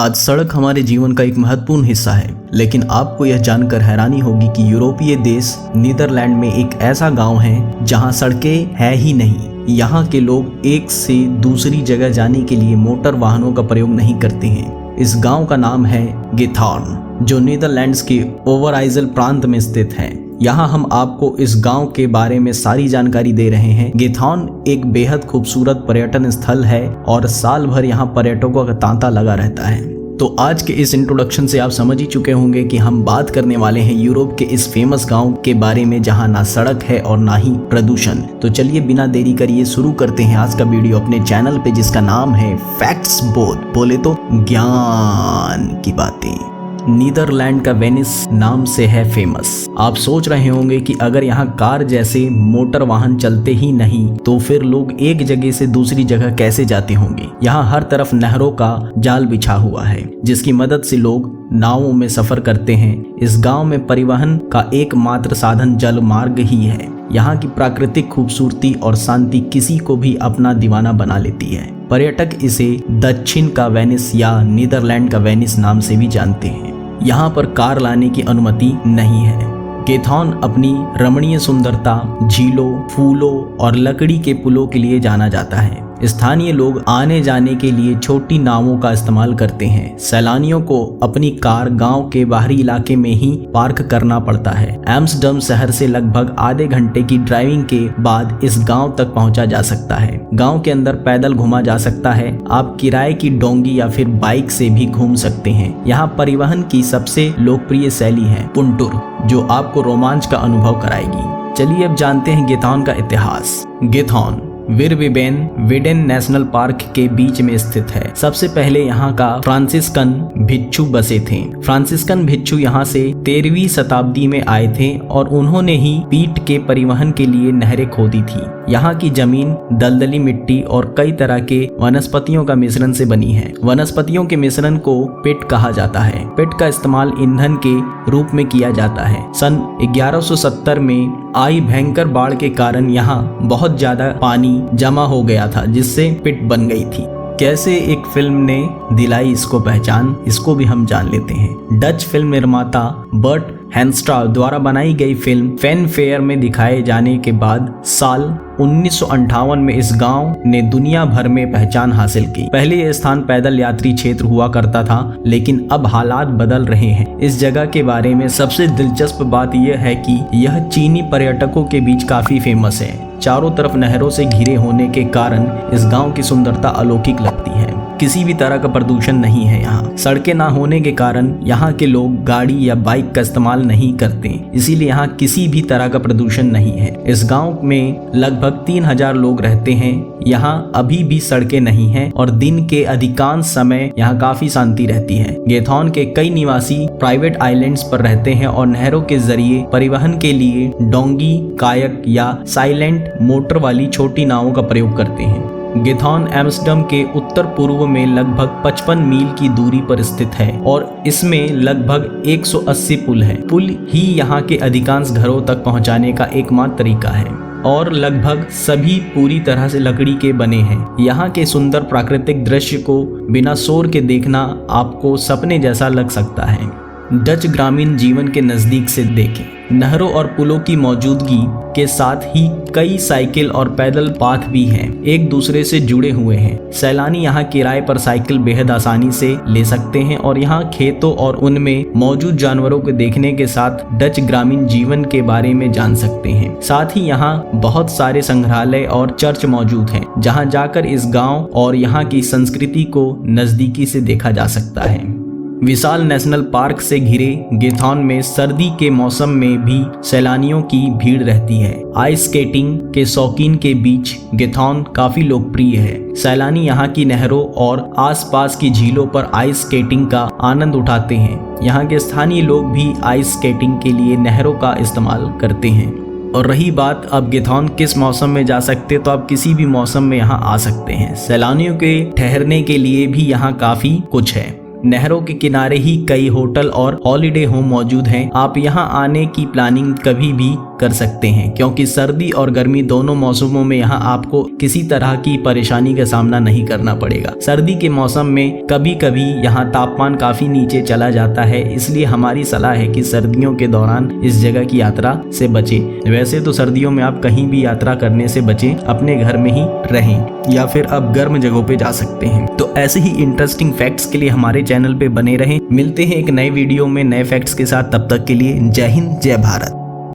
आज सड़क हमारे जीवन का एक महत्वपूर्ण हिस्सा है, लेकिन आपको यह जानकर हैरानी होगी कि यूरोपीय देश नीदरलैंड में एक ऐसा गांव है जहां सड़कें है ही नहीं। यहाँ के लोग एक से दूसरी जगह जाने के लिए मोटर वाहनों का प्रयोग नहीं करते हैं। इस गांव का नाम है गेथॉर्न, जो नीदरलैंड्स के ओवराइजल प्रांत में स्थित है। यहाँ हम आपको इस गांव के बारे में सारी जानकारी दे रहे हैं। गेथॉर्न एक बेहद खूबसूरत पर्यटन स्थल है और साल भर यहाँ पर्यटकों का तांता लगा रहता है। तो आज के इस इंट्रोडक्शन से आप समझ ही चुके होंगे कि हम बात करने वाले हैं यूरोप के इस फेमस गांव के बारे में जहां ना सड़क है और ना ही प्रदूषण। तो चलिए बिना देरी करिए शुरू करते हैं आज का वीडियो अपने चैनल पे, जिसका नाम है फैक्ट्स बोथ, बोले तो ज्ञान की बातें। नीदरलैंड का वेनिस नाम से है फेमस। आप सोच रहे होंगे कि अगर यहाँ कार जैसे मोटर वाहन चलते ही नहीं तो फिर लोग एक जगह से दूसरी जगह कैसे जाते होंगे। यहाँ हर तरफ नहरों का जाल बिछा हुआ है, जिसकी मदद से लोग नावों में सफर करते हैं। इस गांव में परिवहन का एकमात्र साधन जल मार्ग ही है। यहाँ की प्राकृतिक खूबसूरती और शांति किसी को भी अपना दीवाना बना लेती है। पर्यटक इसे दक्षिण का वेनिस या नीदरलैंड का वेनिस नाम से भी जानते हैं। यहाँ पर कार लाने की अनुमति नहीं है। गेथॉर्न अपनी रमणीय सुंदरता, झीलों, फूलों और लकड़ी के पुलों के लिए जाना जाता है। स्थानीय लोग आने जाने के लिए छोटी नावों का इस्तेमाल करते हैं। सैलानियों को अपनी कार गांव के बाहरी इलाके में ही पार्क करना पड़ता है। एम्स्टर्डम शहर से लगभग आधे घंटे की ड्राइविंग के बाद इस गांव तक पहुंचा जा सकता है। गांव के अंदर पैदल घूमा जा सकता है। आप किराए की डोंगी या फिर बाइक से भी घूम सकते हैं। यहाँ परिवहन की सबसे लोकप्रिय शैली है पुंटूर, जो आपको रोमांच का अनुभव कराएगी। चलिए अब जानते हैं गेथॉर्न का इतिहास। गेथॉर्न विडेन नेशनल पार्क के बीच में स्थित है। सबसे पहले यहाँ का फ्रांसिस्कन भिक्षु बसे थे। फ्रांसिस्कन भिक्षु यहाँ से 13वीं शताब्दी में आए थे और उन्होंने ही पीट के परिवहन के लिए नहरें खोदी थी। यहाँ की जमीन दलदली मिट्टी और कई तरह के वनस्पतियों का मिश्रण से बनी है। वनस्पतियों के मिश्रण को पिट कहा जाता है। पिट का इस्तेमाल ईंधन के रूप में किया जाता है। सन 1170 में आई भयंकर बाढ़ के कारण यहाँ बहुत ज्यादा पानी जमा हो गया था, जिससे पिट बन गई थी। कैसे एक फिल्म ने दिलाई इसको पहचान, इसको भी हम जान लेते हैं। डच फिल्म निर्माता बर्ट हैंस्ट्रा द्वारा बनाई गई फिल्म फैन फेयर में दिखाए जाने के बाद साल 1958 में इस गांव ने दुनिया भर में पहचान हासिल की। पहले यह स्थान पैदल यात्री क्षेत्र हुआ करता था, लेकिन अब हालात बदल रहे हैं। इस जगह के बारे में सबसे दिलचस्प बात यह है कि यह चीनी पर्यटकों के बीच काफी फेमस है। चारों तरफ नहरों से घिरे होने के कारण इस गांव की सुंदरता अलौकिक लगती है। किसी भी तरह का प्रदूषण नहीं है। यहाँ सड़कें ना होने के कारण यहाँ के लोग गाड़ी या बाइक का इस्तेमाल नहीं करते, इसीलिए यहाँ किसी भी तरह का प्रदूषण नहीं है। इस गांव में लगभग 3000 लोग रहते हैं। यहाँ अभी भी सड़कें नहीं हैं और दिन के अधिकांश समय यहाँ काफी शांति रहती है। गेथॉर्न के कई निवासी प्राइवेट आइलैंड्स पर रहते हैं और नहरों के जरिए परिवहन के लिए डोंगी, कायक या साइलेंट मोटर वाली छोटी नावों का प्रयोग करते हैं। गेथॉर्न एम्स्टर्डम के उत्तर पूर्व में लगभग 55 मील की दूरी पर स्थित है और इसमें लगभग 180 पुल है। पुल ही यहाँ के अधिकांश घरों तक पहुँचाने का एकमात्र तरीका है और लगभग सभी पूरी तरह से लकड़ी के बने हैं। यहाँ के सुंदर प्राकृतिक दृश्य को बिना शोर के देखना आपको सपने जैसा लग सकता है। डच ग्रामीण जीवन के नजदीक से देखें। नहरों और पुलों की मौजूदगी के साथ ही कई साइकिल और पैदल पाथ भी हैं, एक दूसरे से जुड़े हुए हैं। सैलानी यहाँ किराए पर साइकिल बेहद आसानी से ले सकते हैं और यहाँ खेतों और उनमें मौजूद जानवरों को देखने के साथ डच ग्रामीण जीवन के बारे में जान सकते हैं। साथ ही यहाँ बहुत सारे संग्रहालय और चर्च मौजूद हैं, जहाँ जाकर इस गाँव और यहाँ की संस्कृति को नजदीकी से देखा जा सकता है। विशाल नेशनल पार्क से घिरे गेथॉर्न में सर्दी के मौसम में भी सैलानियों की भीड़ रहती है। आइस स्केटिंग के शौकीन के बीच गेथॉर्न काफी लोकप्रिय है। सैलानी यहाँ की नहरों और आसपास की झीलों पर आइस स्केटिंग का आनंद उठाते हैं। यहाँ के स्थानीय लोग भी आइस स्केटिंग के लिए नहरों का इस्तेमाल करते हैं। और रही बात अब गेथॉर्न किस मौसम में जा सकते, तो आप किसी भी मौसम में यहाँ आ सकते हैं। सैलानियों के ठहरने के लिए भी यहाँ काफी कुछ है। नहरों के किनारे ही कई होटल और हॉलिडे होम मौजूद हैं। आप यहाँ आने की प्लानिंग कभी भी कर सकते हैं, क्योंकि सर्दी और गर्मी दोनों मौसमों में यहाँ आपको किसी तरह की परेशानी का सामना नहीं करना पड़ेगा। सर्दी के मौसम में कभी कभी यहाँ तापमान काफी नीचे चला जाता है, इसलिए हमारी सलाह है कि सर्दियों के दौरान इस जगह की यात्रा से बचें। वैसे तो सर्दियों में आप कहीं भी यात्रा करने से बचें, अपने घर में ही रहें या फिर आप गर्म जगहों पे जा सकते हैं। तो ऐसे ही इंटरेस्टिंग फैक्ट्स के लिए हमारे चैनल पे बने रहें। मिलते हैं एक नए वीडियो में नए फैक्ट्स के साथ, तब तक के लिए जय हिंद जय भारत।